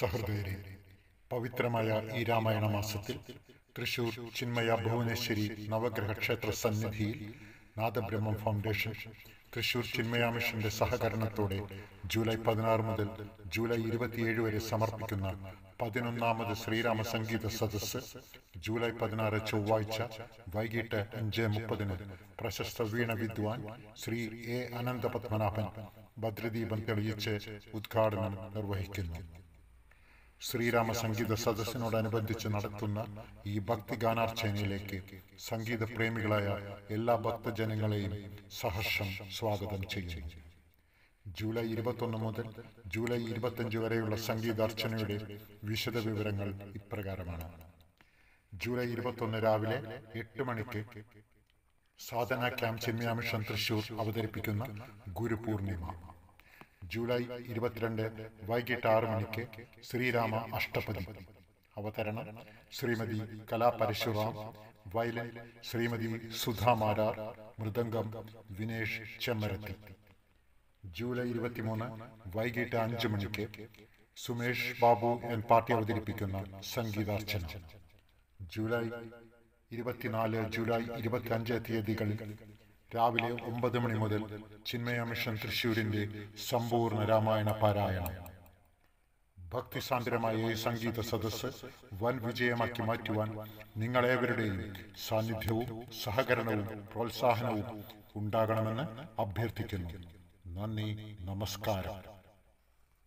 സഹൃദയരെ, പവിത്രമായ ഈ രാമായണ മാസത്തിൽ തൃശൂർ ചിന്മയ ഭുവനേശ്വരി നവഗ്രഹ ക്ഷേത്ര സന്നിധിയിൽ നാദബ്രഹ്മം ഫൗണ്ടേഷൻ തൃശൂർ ചിന്മയ മിഷന്റെ സഹകരണത്തോടെ ജൂലൈ 16 മുതൽ ജൂലൈ 27 വരെ സമർപ്പിക്കുന്ന 11ാമത് ശ്രീരാമ സംഗീത സദസ്സ് ജൂലൈ 16 ചൊവ്വാഴ്ച വൈകിട്ട് 5:30 പ്രശസ്ത വീണ വിദ്വാൻ ശ്രീ എ അനന്തപത്മനാഭൻ ഭദ്രദീപം തെളിയിച്ച് ഉദ്ഘാടനം നിർവഹിക്കുന്നു. ശ്രീരാമ സംഗീത സദസ്സിനോടനുബന്ധിച്ച് നടത്തുന്ന ഈ ഭക്തിഗാനാർച്ചനയിലേക്ക് സംഗീത പ്രേമികളായ എല്ലാ ഭക്തജനങ്ങളെയും സഹർഷം സ്വാഗതം ചെയ്യുന്നു. ജൂലൈ 21 മുതൽ ജൂലൈ 25 വരെയുള്ള സംഗീതാർച്ചനയുടെ വിശദ വിവരങ്ങൾ ഇപ്രകാരമാണ്. ജൂലൈ 21 രാവിലെ 8 മണിക്ക് സാധന ക്യാമ്പ് ചിന്മയ മിഷൻ തൃശൂർ അവതരിപ്പിക്കുന്ന ഗുരുപൂർണിമ. ജൂലൈ 22 വൈകിട്ട് 6 മണിക്ക് ശ്രീരാമ അഷ്ടപതി അവതരണം ശ്രീമതി കലാ പരശുറാം, വയലിൻ ശ്രീമതി സുധാ മാരാർ, മൃദംഗം വിനേഷ് ചെമ്മരത്തി. ജൂലൈ 23 വൈകിട്ട് 5 മണിക്ക് സുമേഷ് ബാബു എൻ പാർട്ടി അവതരിപ്പിക്കുന്ന സംഗീതാർച്ചന. ജൂലൈ 24, ജൂലൈ 25 തീയതികളിൽ രാവിലെ 9 മണി മുതൽ ചിന്മയ മിഷൻ തൃശൂരിന്റെ സമ്പൂർണ്ണ രാമായണ പാരായണം. ഭക്തിസാന്ദ്രമായ ഈ സംഗീത സദസ്സ് വൻ വിജയമാക്കി മാറ്റുവാൻ നിങ്ങളേവരുടെയും സാന്നിധ്യവും സഹകരണവും പ്രോത്സാഹനവും ഉണ്ടാകണമെന്ന് അഭ്യർത്ഥിക്കുന്നു. നന്ദി, നമസ്കാരം.